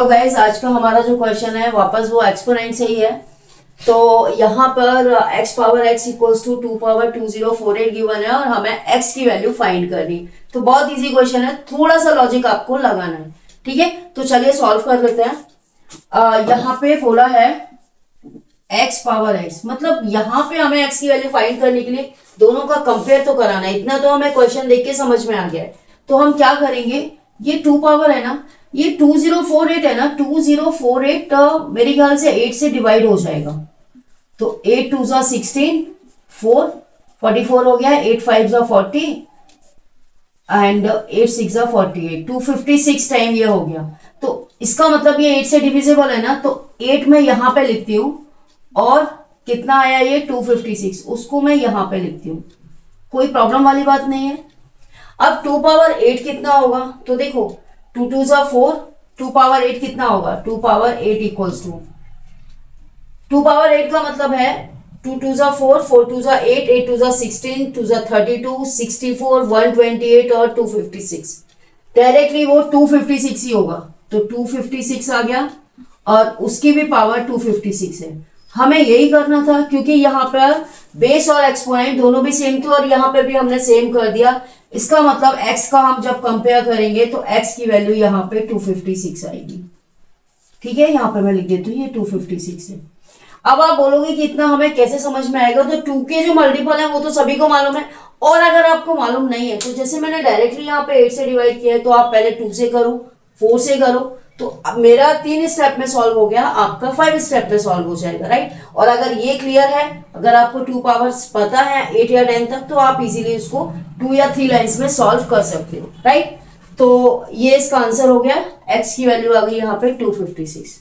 तो गाइस आज का हमारा जो क्वेश्चन है वापस वो एक्सपोनेंट से ही है। तो यहाँ पर x power x equals to 2 power 2048 given है और हमें x की वैल्यू फाइंड करनी। तो बहुत इजी क्वेश्चन है, थोड़ा सा लॉजिक आपको लगाना है। ठीक है, तो चलिए सॉल्व कर लेते हैं। यहाँ पे बोला है x पावर x, मतलब यहाँ पे हमें x की वैल्यू फाइंड करने के लिए दोनों का कंपेयर तो कराना है। इतना तो हमें क्वेश्चन देख के समझ में आ गया है। तो हम क्या करेंगे, ये 2 पावर है ना, ये 2048 है ना, 2048 मेरे ख्याल से 8 से डिवाइड हो जाएगा। तो 8 2 जा 16, 4 44 हो गया, 8 5 जा 40 एंड 8 6 जा 48, 256 टाइम ये हो गया। तो इसका मतलब ये 8 से डिविजिबल है ना, तो 8 मैं यहां पे लिखती हूं और कितना आया ये 256, उसको मैं यहां पे लिखती हूं। कोई प्रॉब्लम वाली बात नहीं है। अब 2 पावर 8 कितना होगा, तो देखो 2 2 जा 4, 2 पावर 8 कितना होगा, 2 पावर 8 इक्वल्स टू 2 पावर 8 का मतलब है 2 2 जा 4, 4 2 जा 8, 8 2 जा 16, 2 जा 32, 64, 128 और 256। डायरेक्टली वो 256 ही होगा। तो 256 आ गया और उसकी भी पावर 256 है। हमें यही करना था क्योंकि यहाँ पर बेस और एक्सपोनेंट दोनों भी सेम थे और यहाँ पे भी हमने सेम कर दिया। इसका मतलब x का हम जब कंपेयर करेंगे तो x की वैल्यू यहाँ पे 256 आएगी। ठीक है, यहाँ पे मैं लिख देती हूँ ये 256 है। अब आप बोलोगे कि इतना हमें कैसे समझ में आएगा, तो 2 के जो मल्टीपल है वो तो सभी को मालूम है, और अगर आपको मालूम नहीं है तो जैसे मैंने डायरेक्टली यहाँ पे 8 से डिवाइड किया है तो आप पहले 2 से करो, 4 से करो। तो अब मेरा 3 स्टेप में सॉल्व हो गया, आपका 5 स्टेप में सॉल्व हो जाएगा, राइट। और अगर ये क्लियर है, अगर आपको 2 पावर्स पता है 8 या 10 तक, तो आप इजीली उसको 2 या 3 लाइंस में सॉल्व कर सकते हो, राइट। तो ये इसका आंसर हो गया, x की वैल्यू आ गई यहाँ पे 256।